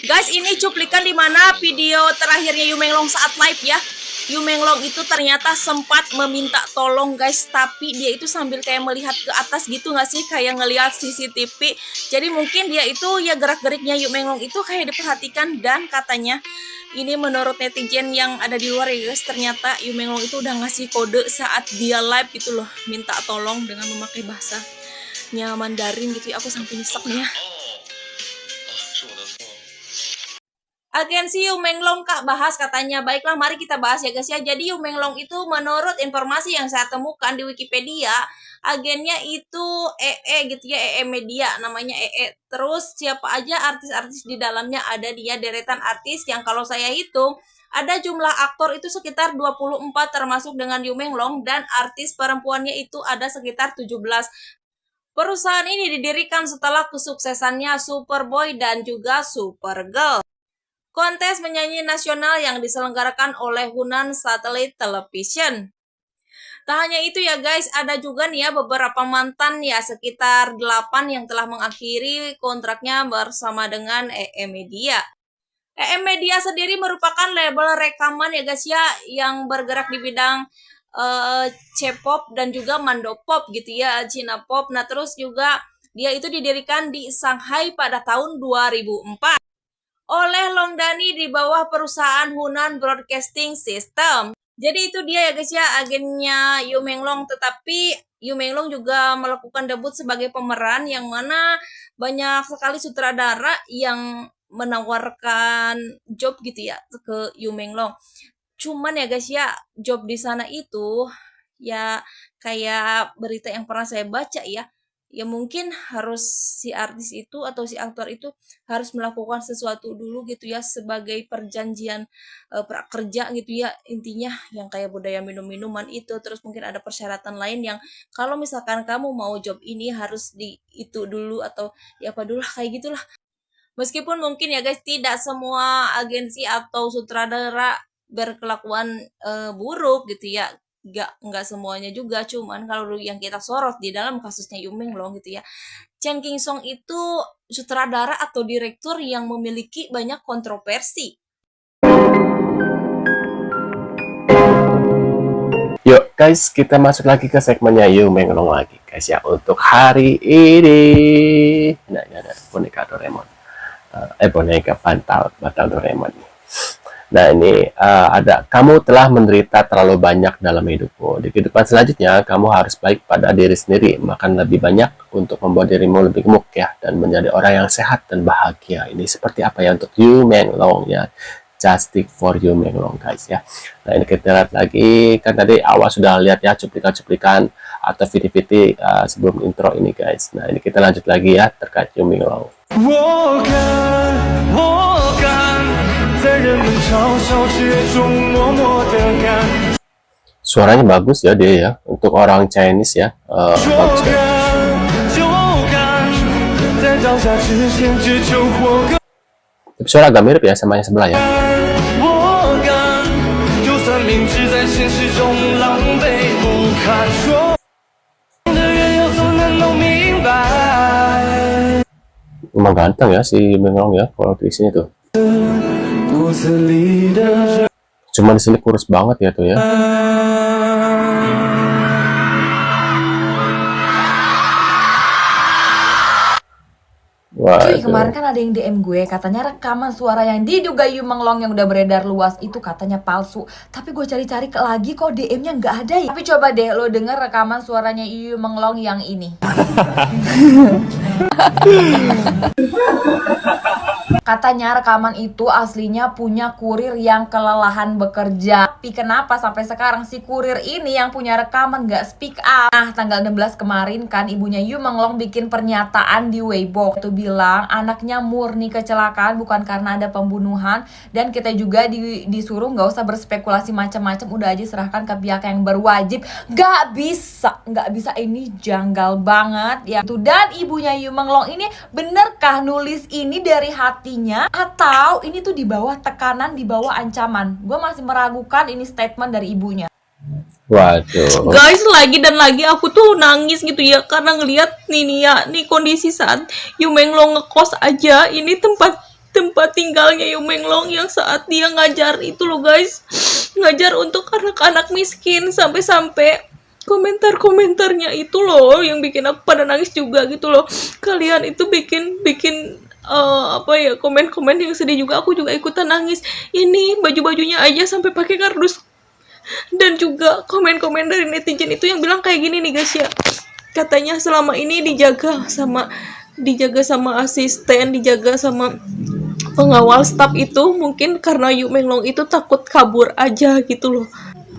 Guys, ini cuplikan di mana video terakhirnya Yu Menglong saat live ya. Yu Menglong itu ternyata sempat meminta tolong guys, tapi dia itu sambil kayak melihat ke atas gitu nggak sih, kayak ngelihat CCTV. Jadi mungkin dia itu ya gerak-geriknya Yu Menglong itu kayak diperhatikan, dan katanya ini menurut netizen yang ada di luar ya guys, ternyata Yu Menglong itu udah ngasih kode saat dia live itu loh, minta tolong dengan memakai bahasanya Mandarin gitu ya. Aku sampai nyesek nih ya. Agensi Yu Menglong Kak bahas katanya. Baiklah, mari kita bahas ya guys ya. Jadi Yu Menglong itu menurut informasi yang saya temukan di Wikipedia, agennya itu gitu ya, Media namanya Terus siapa aja artis-artis di dalamnya, ada dia deretan artis yang kalau saya hitung ada jumlah aktor itu sekitar 24 termasuk dengan Yu Menglong, dan artis perempuannya itu ada sekitar 17. Perusahaan ini didirikan setelah kesuksesannya Superboy dan juga Supergirl, kontes menyanyi nasional yang diselenggarakan oleh Hunan Satellite Television. Tak hanya itu ya guys, ada juga nih ya beberapa mantan ya, sekitar 8 yang telah mengakhiri kontraknya bersama dengan Media. Media sendiri merupakan label rekaman ya guys ya, yang bergerak di bidang C-pop dan juga Mandopop gitu ya, Cina Pop. Nah terus juga dia itu didirikan di Shanghai pada tahun 2004 oleh Longdani di bawah perusahaan Hunan Broadcasting System. Jadi itu dia ya guys ya, agennya Yu Menglong. Tetapi Yu Menglong juga melakukan debut sebagai pemeran, yang mana banyak sekali sutradara yang menawarkan job gitu ya ke Yu Menglong. Cuman ya guys ya, job di sana itu ya kayak berita yang pernah saya baca ya mungkin harus si artis itu atau si aktor itu harus melakukan sesuatu dulu gitu ya, sebagai perjanjian prakerja gitu ya, intinya yang kayak budaya minum-minuman itu. Terus mungkin ada persyaratan lain yang kalau misalkan kamu mau job ini harus di itu dulu atau ya apa dulu kayak gitulah. Meskipun mungkin ya guys, tidak semua agensi atau sutradara berkelakuan buruk gitu ya, nggak semuanya juga. Cuman kalau yang kita sorot di dalam kasusnya Yu Menglong gitu ya, Chen Qingsong itu sutradara atau direktur yang memiliki banyak kontroversi. Yuk guys, kita masuk lagi ke segmennya Yu Menglong lagi guys ya, untuk hari ini. Nah, ini ada boneka Doraemon, boneka bantal Doraemon. Nah ini ada, kamu telah menderita terlalu banyak dalam hidupmu. Di kehidupan selanjutnya, kamu harus baik pada diri sendiri, makan lebih banyak untuk membuat dirimu lebih gemuk ya, dan menjadi orang yang sehat dan bahagia. Ini seperti apa ya untuk Yu Menglong ya, just stick for Yu Menglong guys ya. Nah ini kita lihat lagi, kan tadi awal sudah lihat ya cuplikan-cuplikan atau video-video sebelum intro ini guys. Nah ini kita lanjut lagi ya terkait Yu Menglong. Suaranya bagus ya dia ya, untuk orang Chinese ya, bagus ya. Tapi suara agak mirip ya sama yang sebelah ya. Emang ganteng ya si Menglong ya kalau di sini tuh. Cuman di sini kurus banget ya tuh ya. Cuy, kemarin kan ada yang DM gue, katanya rekaman suara yang diduga Yu Menglong yang udah beredar luas itu katanya palsu. Tapi gue cari-cari lagi kok DM-nya nggak ada ya. Tapi coba deh lo denger rekaman suaranya Yu Menglong yang ini. Katanya rekaman itu aslinya punya kurir yang kelelahan bekerja. Tapi kenapa sampai sekarang si kurir ini yang punya rekaman nggak speak up? Nah, tanggal 16 kemarin kan ibunya Yu Menglong bikin pernyataan di Weibo. Itu bilang anaknya murni kecelakaan, bukan karena ada pembunuhan. Dan kita juga disuruh nggak usah berspekulasi macam-macam, udah aja serahkan ke pihak yang berwajib. Nggak bisa, ini janggal banget ya. Dan ibunya Yu Menglong ini benerkah nulis ini dari hatinya atau ini tuh di bawah tekanan, di bawah ancaman? Gue masih meragukan ini statement dari ibunya. Waduh. Guys, lagi dan lagi aku tuh nangis gitu ya, karena ngelihat nih kondisi saat Yu Menglong ngekos aja. Ini tempat tempat tinggalnya Yu Menglong yang saat dia ngajar itu loh guys, ngajar untuk anak-anak miskin, sampai-sampai komentar-komentarnya itu loh yang bikin aku pada nangis juga gitu loh. Kalian itu bikin bikin apa ya, komen-komen yang sedih juga, aku juga ikutan nangis. Ini baju-bajunya aja sampai pakai kardus. Dan juga komen-komen dari netizen itu yang bilang kayak gini nih guys ya, katanya selama ini dijaga sama asisten, dijaga sama pengawal staf itu, mungkin karena Yu Menglong itu takut kabur aja gitu loh.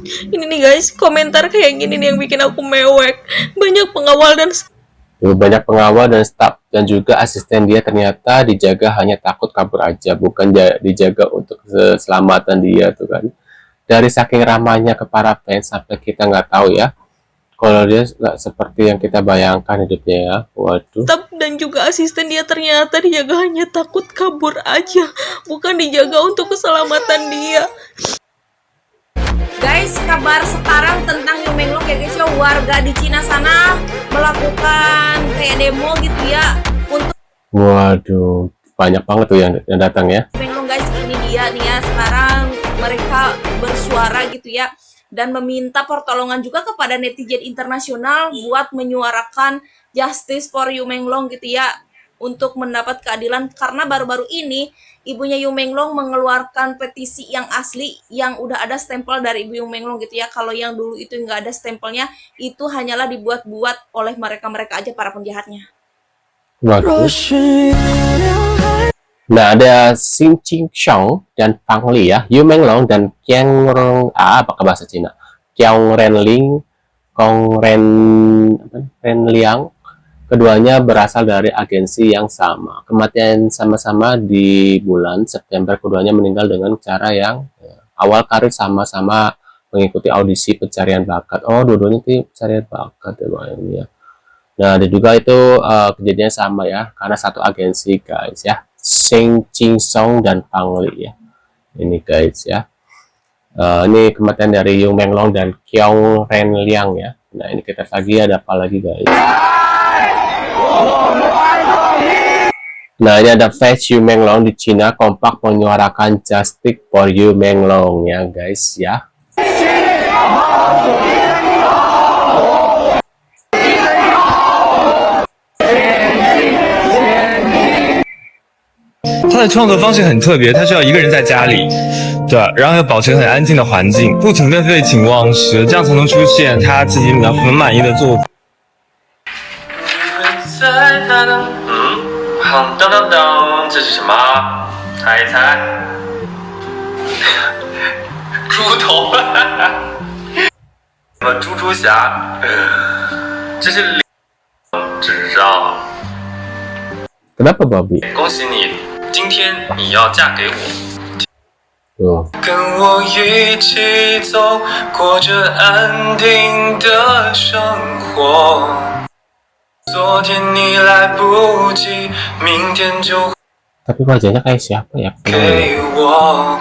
Ini nih guys, komentar kayak gini nih yang bikin aku mewek. Banyak pengawal dan Banyak pengawal dan staf dan juga asisten dia ternyata dijaga hanya takut kabur aja, bukan dijaga untuk keselamatan dia tuh kan. Dari saking ramahnya ke para fans sampai kita nggak tahu ya kalau dia nggak seperti yang kita bayangkan hidupnya ya. Waduh. staf dan juga asisten dia ternyata dijaga hanya takut kabur aja, bukan dijaga untuk keselamatan dia. Guys, kabar sekarang tentang Yu Menglong ya guys ya, warga di Cina sana melakukan kayak demo gitu ya untuk Waduh, banyak banget tuh yang datang ya. Yu Menglong guys. Ini dia nih ya, sekarang mereka bersuara gitu ya dan meminta pertolongan juga kepada netizen internasional buat menyuarakan justice for Yu Menglong gitu ya, untuk mendapat keadilan, karena baru-baru ini ibunya Yu Menglong mengeluarkan petisi yang asli yang udah ada stempel dari ibu Yu Menglong gitu ya. Kalau yang dulu itu nggak ada stempelnya, itu hanyalah dibuat-buat oleh mereka-mereka aja, para penjahatnya. Waduh. Nah, ada Xin Qingxiong dan Pang Li ya, Yu Menglong dan Qiang apakah bahasa Cina? Qiang Renling, Kong Renliang. Keduanya berasal dari agensi yang sama. Kematian sama-sama di bulan September. Keduanya meninggal dengan cara yang awal karir sama-sama mengikuti audisi pencarian bakat. Oh, dua-duanya itu pencarian bakat ya. Nah, ada juga itu kejadian sama ya, karena satu agensi guys ya. Sing Ching Song dan Pang Li ya. Ini guys ya. Ini kematian dari Yu Menglong dan Qiang Renliang ya. Nah, ini kita lagi ada apa lagi guys? Nah, ini ada fans Yu Menglong di Cina kompak menyuarakan justice for Yu Menglong ya guys ya. 他的创作方式很特别，他需要一个人在家里，对，然后要保持很安静的环境，不停的废寝忘食，这样才能出现他自己很满意的作品。当当当，这是什么？猜一猜。猪头，什么猪猪侠？这是纸上。 Kenapa Bobby? 恭喜你，今天你要嫁给我。 Tuh. 跟我一起走，过着安定的生活。昨天你来不及，明天就 Tapi wajahnya kayak siapa ya? 给我。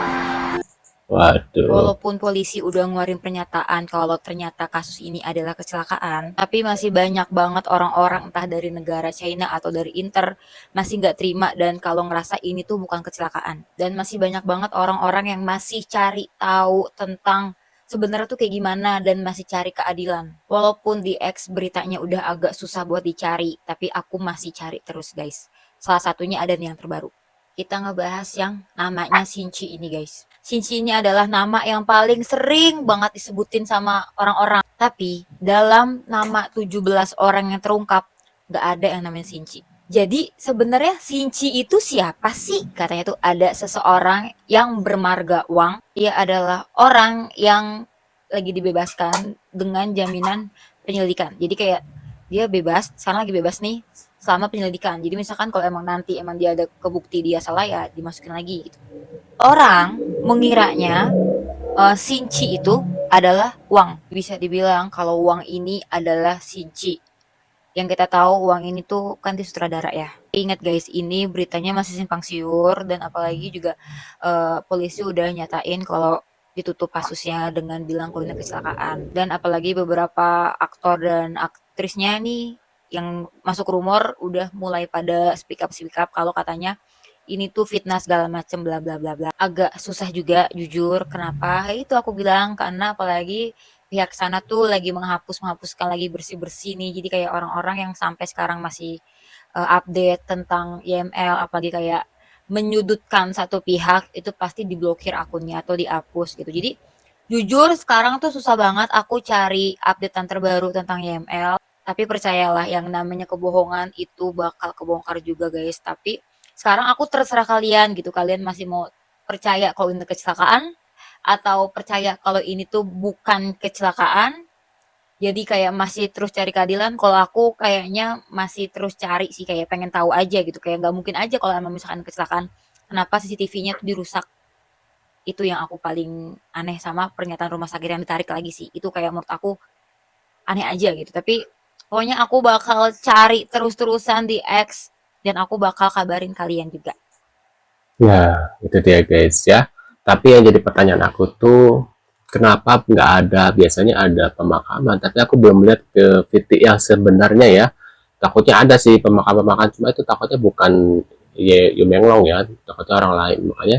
Waduh. Walaupun polisi udah ngeluarin pernyataan kalau ternyata kasus ini adalah kecelakaan, tapi masih banyak banget orang-orang entah dari negara China atau dari Inter masih nggak terima dan kalau ngerasa ini tuh bukan kecelakaan. Dan masih banyak banget orang-orang yang masih cari tahu tentang sebenarnya tuh kayak gimana dan masih cari keadilan. Walaupun di X beritanya udah agak susah buat dicari, tapi aku masih cari terus guys. Salah satunya ada nih yang terbaru. Kita ngebahas yang namanya Xinchi ini guys. Xinchi ini adalah nama yang paling sering banget disebutin sama orang-orang. Tapi dalam nama 17 orang yang terungkap, gak ada yang namanya Xinchi. Jadi sebenarnya Xinchi itu siapa sih? Katanya tuh ada seseorang yang bermarga Wang. Ia adalah orang yang lagi dibebaskan dengan jaminan penyelidikan. Jadi kayak dia bebas, sekarang lagi bebas nih selama penyelidikan. Jadi misalkan kalau emang nanti emang dia ada kebukti dia salah ya dimasukin lagi gitu. Orang mengiranya Xinchi itu adalah Wang. Bisa dibilang kalau Wang ini adalah Xinchi. Yang kita tahu Wang ini tuh kan dia sutradara ya. Ingat guys, ini beritanya masih simpang siur dan apalagi juga polisi udah nyatain kalau ditutup kasusnya dengan bilang kalau ini kecelakaan. Dan apalagi beberapa aktor dan aktrisnya nih yang masuk rumor udah mulai pada speak up kalau katanya ini tuh fitnah segala macem bla bla bla bla. Agak susah juga jujur. Kenapa? Ya itu aku bilang karena apalagi pihak sana tuh lagi menghapuskan lagi bersih-bersih nih. Jadi kayak orang-orang yang sampai sekarang masih update tentang YML apalagi kayak menyudutkan satu pihak itu pasti diblokir akunnya atau dihapus gitu. Jadi jujur sekarang tuh susah banget aku cari updatean terbaru tentang YML. Tapi percayalah yang namanya kebohongan itu bakal kebongkar juga guys. Tapi sekarang aku terserah kalian gitu. Kalian masih mau percaya kalau ini kecelakaan atau percaya kalau ini tuh bukan kecelakaan. Jadi kayak masih terus cari keadilan. Kalau aku kayaknya masih terus cari sih, kayak pengen tahu aja gitu. Kayak nggak mungkin aja kalau emang misalkan kecelakaan, kenapa CCTV-nya tuh dirusak. Itu yang aku paling aneh sama pernyataan rumah sakit yang ditarik lagi sih. Itu kayak menurut aku aneh aja gitu. Tapi pokoknya aku bakal cari terus-terusan di X dan aku bakal kabarin kalian juga. Ya, itu dia guys ya. Tapi yang jadi pertanyaan aku tuh, kenapa nggak ada, biasanya ada pemakaman, tapi aku belum lihat ke titik yang sebenarnya ya. Takutnya ada sih pemakaman, cuma itu takutnya bukan Yumenglong ya, takutnya orang lain. Makanya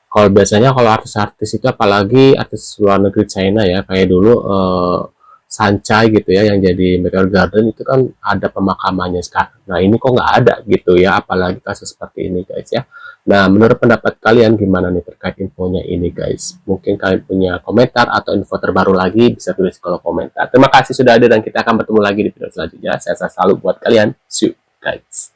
kalau biasanya kalau artis-artis itu apalagi artis luar negeri China ya, kayak dulu Sancai gitu ya yang jadi Meteor Garden itu kan ada pemakamannya sekarang. Nah ini kok nggak ada gitu ya, apalagi kasus seperti ini guys ya. Nah menurut pendapat kalian gimana nih terkait infonya ini guys? Mungkin kalian punya komentar atau info terbaru lagi bisa tulis di kolom komentar. Terima kasih sudah ada dan kita akan bertemu lagi di video selanjutnya. Saya selalu buat kalian. See you guys.